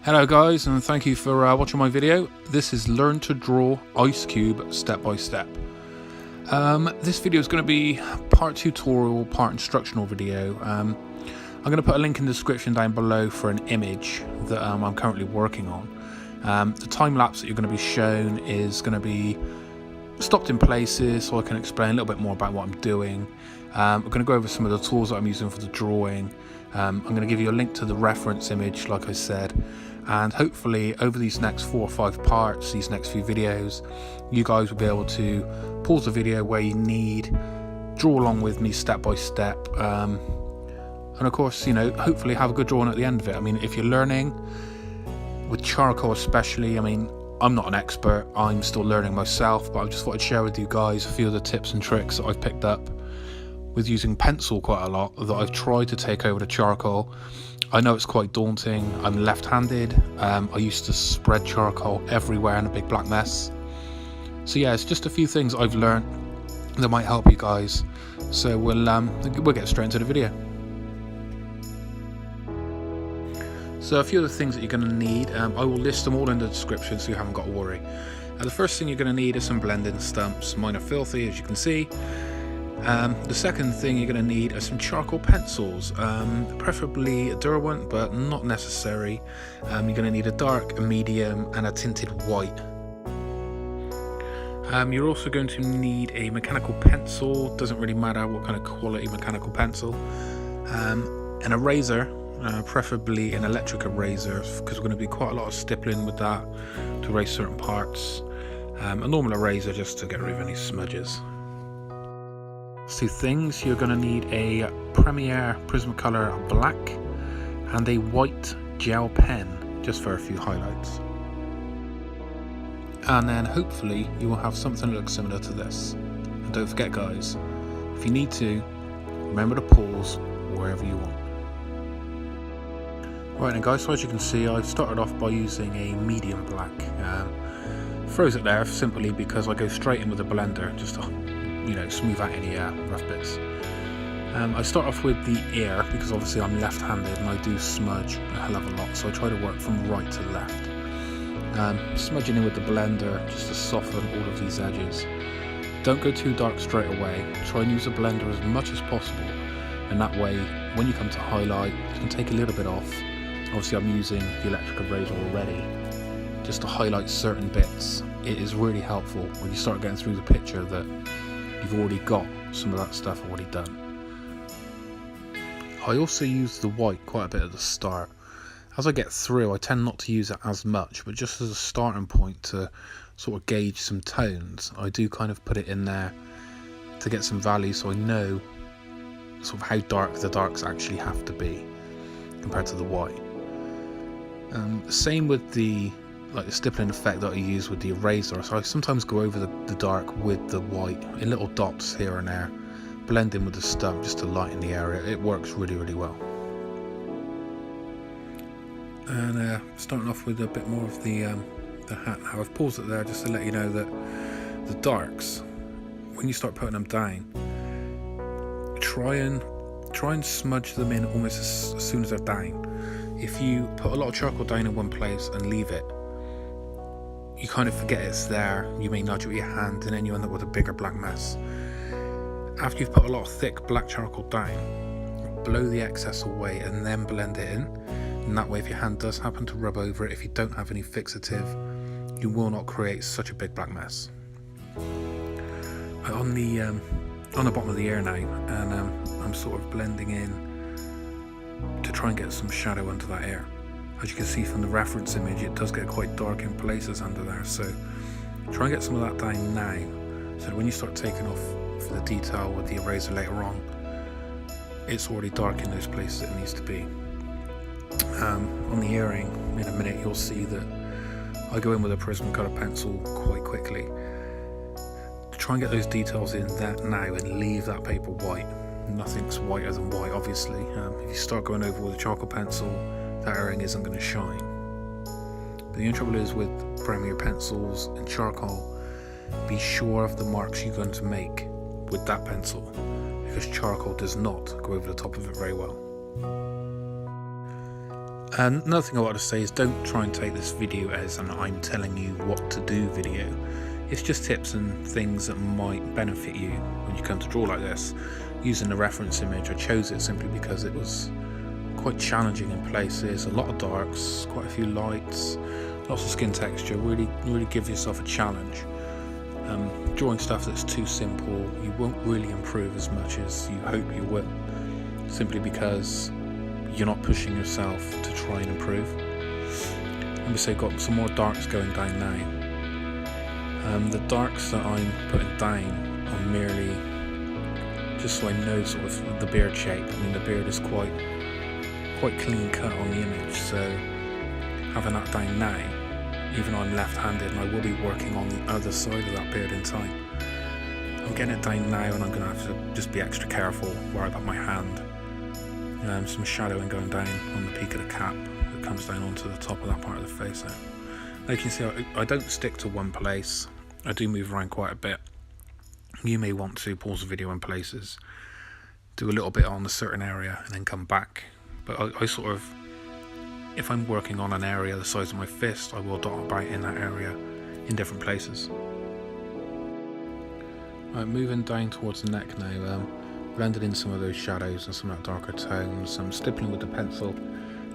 Hello guys, and thank you for watching my video. This is Learn to Draw Ice Cube Step by Step. This video is going to be part tutorial, part instructional video. I'm going to put a link in the description down below for an image that I'm currently working on. The time lapse that you're going to be shown is going to be stopped in places so I can explain a little bit more about what I'm doing. We're going to go over some of the tools that I'm using for the drawing. I'm going to give you a link to the reference image like I said, and hopefully over these next 4 or 5 parts, these next few videos, you guys will be able to pause the video where you need, draw along with me step by step, and of course, you know, hopefully have a good drawing at the end of it. I mean, if you're learning with charcoal especially, I mean, I'm not an expert, I'm still learning myself, but I just thought I'd share with you guys a few of the tips and tricks that I've picked up with using pencil quite a lot, that I've tried to take over to charcoal. I know it's quite daunting. I'm left-handed. I used to spread charcoal everywhere in a big black mess. So yeah, it's just a few things I've learned that might help you guys. So we'll get straight into the video. So a few of the things that you're going to need, I will list them all in the description so you haven't got to worry. The first thing you're going to need is some blending stumps. Mine are filthy, as you can see. The second thing you're going to need are some charcoal pencils, preferably a Derwent, but not necessary. You're going to need a dark, a medium, and a tinted white. You're also going to need a mechanical pencil, doesn't really matter what kind of quality mechanical pencil, an eraser, preferably an electric eraser, because we're going to do quite a lot of stippling with that to erase certain parts. A normal eraser just to get rid of any smudges. Two things, you're going to need a Premier Prismacolor black and a white gel pen just for a few highlights, and then hopefully you will have something that looks similar to this. And don't forget guys, if you need to, remember to pause wherever you want. Right then guys, so as you can see, I've started off by using a medium black. Froze it there simply because I go straight in with a blender just to, you know, smooth out any rough bits. I start off with the ear because obviously I'm left-handed and I do smudge a hell of a lot, so I try to work from right to left. Smudging in with the blender just to soften all of these edges. Don't go too dark straight away, try and use the blender as much as possible, and that way when you come to highlight you can take a little bit off. Obviously I'm using the electric eraser already just to highlight certain bits. It is really helpful when you start getting through the picture that you've already got some of that stuff already done. I also use the white quite a bit at the start. As I get through, I tend not to use it as much, but just as a starting point to sort of gauge some tones, I do kind of put it in there to get some value so I know sort of how dark the darks actually have to be compared to the white. Same with the stippling effect that I use with the eraser, so I sometimes go over the dark with the white in little dots here and there, blend in with the stump just to lighten the area. It works really, really well. And starting off with a bit more of the hat now. I've paused it there just to let you know that the darks, when you start putting them down, try and smudge them in almost as soon as they're down. If you put a lot of charcoal down in one place and leave it, you kind of forget it's there, you may nudge it with your hand and then you end up with a bigger black mess. After you've put a lot of thick black charcoal down, blow the excess away and then blend it in, and that way if your hand does happen to rub over it, if you don't have any fixative, you will not create such a big black mess. On the bottom of the ear now, and I'm sort of blending in to try and get some shadow under that ear. As you can see from the reference image, it does get quite dark in places under there, so try and get some of that down now, so that when you start taking off for the detail with the eraser later on, it's already dark in those places it needs to be. On the earring, in a minute you'll see that I go in with a Prismacolor pencil quite quickly to try and get those details in that now and leave that paper white. Nothing's whiter than white, obviously. If you start going over with a charcoal pencil, that earring isn't going to shine. But the only trouble is with Premier pencils and charcoal, be sure of the marks you're going to make with that pencil, because charcoal does not go over the top of it very well. And another thing I want to say is don't try and take this video as an I'm telling you what to do video. It's just tips and things that might benefit you when you come to draw like this. Using the reference image, I chose it simply because it was quite challenging in places, a lot of darks, quite a few lights, lots of skin texture. Really give yourself a challenge. Drawing stuff that's too simple, you won't really improve as much as you hope you will, simply because you're not pushing yourself to try and improve. Let me say, got some more darks going down now. The darks that I'm putting down are merely just so I know sort of the beard shape. I mean, the beard is quite clean cut on the image, so having that down now, even though I'm left-handed and I will be working on the other side of that beard in time, I'm getting it down now, and I'm going to have to just be extra careful where I put my hand. Some shadowing going down on the peak of the cap that comes down onto the top of that part of the face there. Now you can see I don't stick to one place, I do move around quite a bit. You may want to pause the video in places, do a little bit on a certain area and then come back, but I sort of, if I'm working on an area the size of my fist, I will dot about in that area in different places. Right, moving down towards the neck now, blended in some of those shadows and some of that darker tones, I'm stippling with the pencil,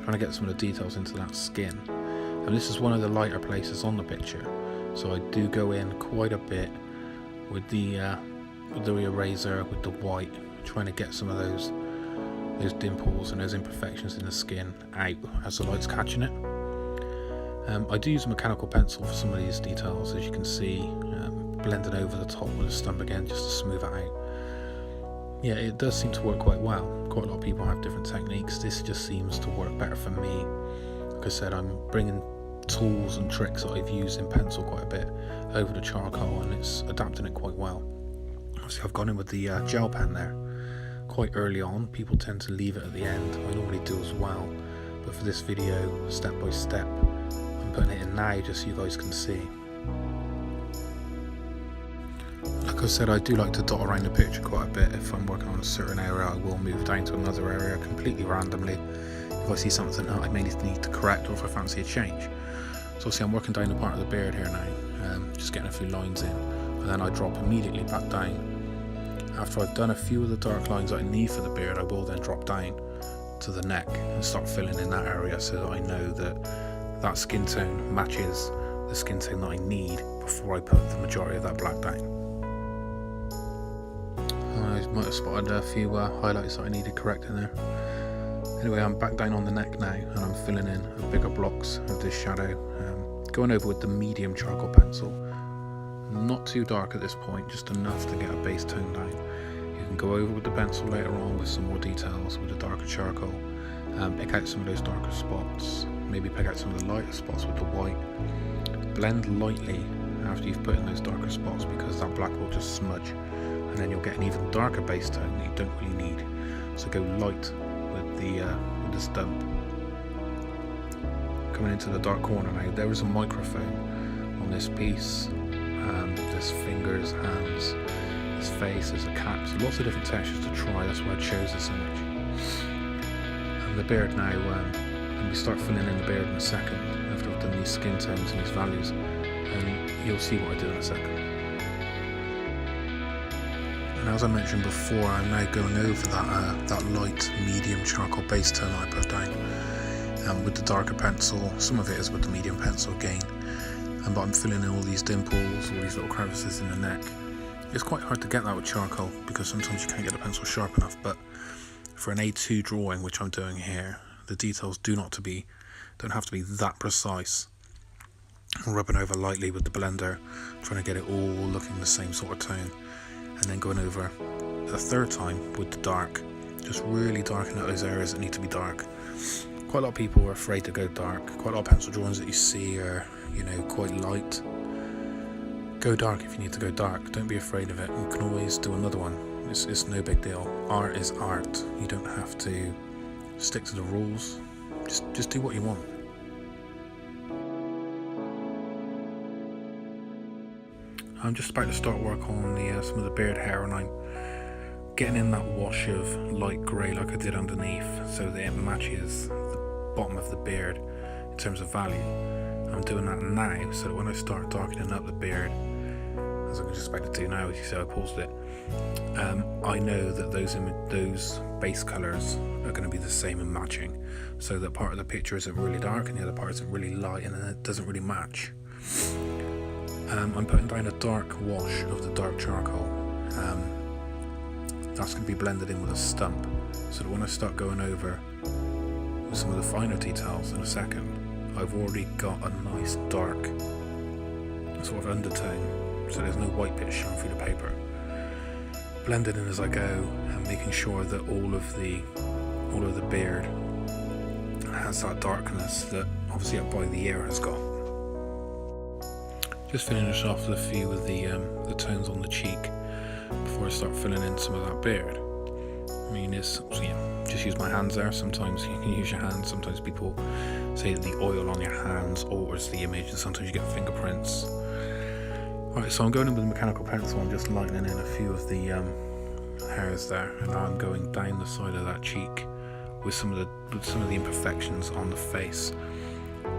trying to get some of the details into that skin. And this is one of the lighter places on the picture, so I do go in quite a bit with the eraser, with the white, trying to get some of those dimples and those imperfections in the skin out as the light's catching it. I do use a mechanical pencil for some of these details, as you can see, blending over the top with a stump again just to smooth it out. Yeah, it does seem to work quite well. Quite a lot of people have different techniques. This just seems to work better for me. Like I said, I'm bringing tools and tricks that I've used in pencil quite a bit over the charcoal, and it's adapting it quite well. Obviously I've gone in with the gel pen there quite early on. People tend to leave it at the end. I normally do as well, but for this video, step by step, I'm putting it in now just so you guys can see. Like I said, I do like to dot around the picture quite a bit. If I'm working on a certain area, I will move down to another area completely randomly if I see something that I may need to correct, or if I fancy a change. So obviously I'm working down the part of the beard here now, just getting a few lines in, and then I drop immediately back down. After I've done a few of the dark lines that I need for the beard, I will then drop down to the neck and start filling in that area so that I know that that skin tone matches the skin tone that I need before I put the majority of that black down. I might have spotted a few highlights that I needed correcting there. Anyway, I'm back down on the neck now, and I'm filling in bigger blocks of this shadow, going over with the medium charcoal pencil. Not too dark at this point, just enough to get a base tone down. You can go over with the pencil later on with some more details with the darker charcoal, pick out some of those darker spots, maybe pick out some of the lighter spots with the white. Blend lightly after you've put in those darker spots, because that black will just smudge, and then you'll get an even darker base tone that you don't really need. So go light with the stump. Coming into the dark corner now, there is a microphone on this piece. There's fingers, hands, there's face, there's a cap, so lots of different textures to try. That's why I chose this image. And the beard now, and we start filling in the beard in a second after I've done these skin tones and these values, and you'll see what I do in a second. And as I mentioned before, I'm now going over that light medium charcoal base tone that I put down with the darker pencil. Some of it is with the medium pencil again, but I'm filling in all these dimples, all these little crevices in the neck. It's quite hard to get that with charcoal because sometimes you can't get the pencil sharp enough, but for an A2 drawing, which I'm doing here, the details don't have to be that precise. I'm rubbing over lightly with the blender, trying to get it all looking the same sort of tone, and then going over a third time with the dark, just really darken out those areas that need to be dark. Quite a lot of people are afraid to go dark. Quite a lot of pencil drawings that you see are, quite light. Go dark if you need to go dark. Don't be afraid of it. You can always do another one. It's no big deal. Art is art. You don't have to stick to the rules. Just do what you want. I'm just about to start work on some of the beard hair, and I'm getting in that wash of light grey like I did underneath, so that it matches bottom of the beard in terms of value. I'm doing that now so that when I start darkening up the beard, as I'm just about to do now, as you see I paused it, I know that those base colours are going to be the same and matching, so that part of the picture isn't really dark and the other part isn't really light, and then it doesn't really match. I'm putting down a dark wash of the dark charcoal. That's going to be blended in with a stump, so that when I start going over with some of the finer details in a second, I've already got a nice dark sort of undertone, so there's no white bit showing through the paper. Blending in as I go and making sure that all of the beard has that darkness that obviously up by the ear has got. Just finish off a few of the tones on the cheek before I start filling in some of that beard. I mean, it's, just use my hands there. Sometimes you can use your hands. Sometimes people say that the oil on your hands alters the image, and sometimes you get fingerprints. Alright, so I'm going in with a mechanical pencil. I'm just lightening in a few of the hairs there, and now I'm going down the side of that cheek with some of the imperfections on the face,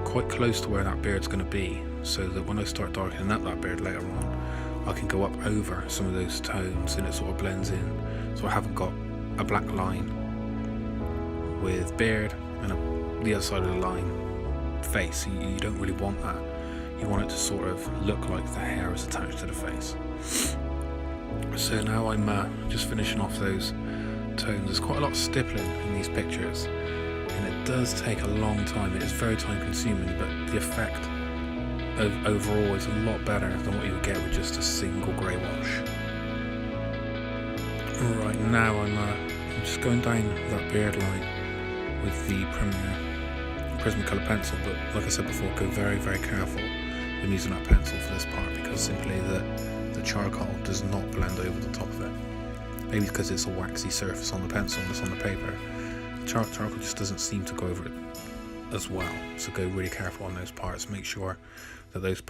quite close to where that beard's going to be, so that when I start darkening up that beard later on, I can go up over some of those tones and it sort of blends in, so I haven't got a black line with beard and the other side of the line face. You don't really want that. You want it to sort of look like the hair is attached to the face. So now I'm just finishing off those tones. There's quite a lot of stippling in these pictures, and it does take a long time. It is very time consuming, but the effect overall is a lot better than what you would get with just a single grey wash. Right, now I'm just going down that beard line with the Prismacolor pencil, but like I said before, go very, very careful when using that pencil for this part, because simply the charcoal does not blend over the top of it. Maybe because it's a waxy surface on the pencil and it's on the paper, the charcoal just doesn't seem to go over it as well. So go really careful on those parts. Make sure that those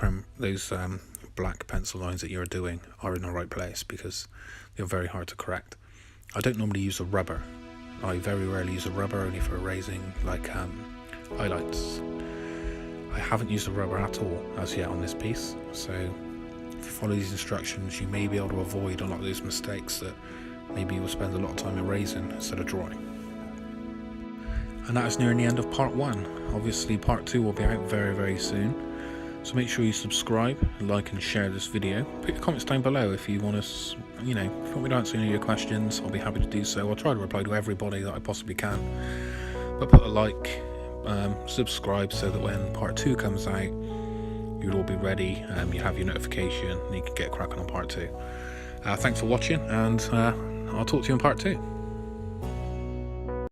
black pencil lines that you're doing are in the right place, because they're very hard to correct. I don't normally use a rubber. I very rarely use a rubber, only for erasing like highlights. I haven't used a rubber at all as yet on this piece, so if you follow these instructions you may be able to avoid a lot of those mistakes that maybe you'll spend a lot of time erasing instead of drawing. And that is nearing the end of part 1. Obviously part 2 will be out very, very soon, so make sure you subscribe, like and share this video. Put your comments down below if you want to, if you want me to answer any of your questions. I'll be happy to do so. I'll try to reply to everybody that I possibly can, but put a like, subscribe, so that when part 2 comes out you'll all be ready, you have your notification and you can get cracking on part 2. Thanks for watching, and I'll talk to you in part 2.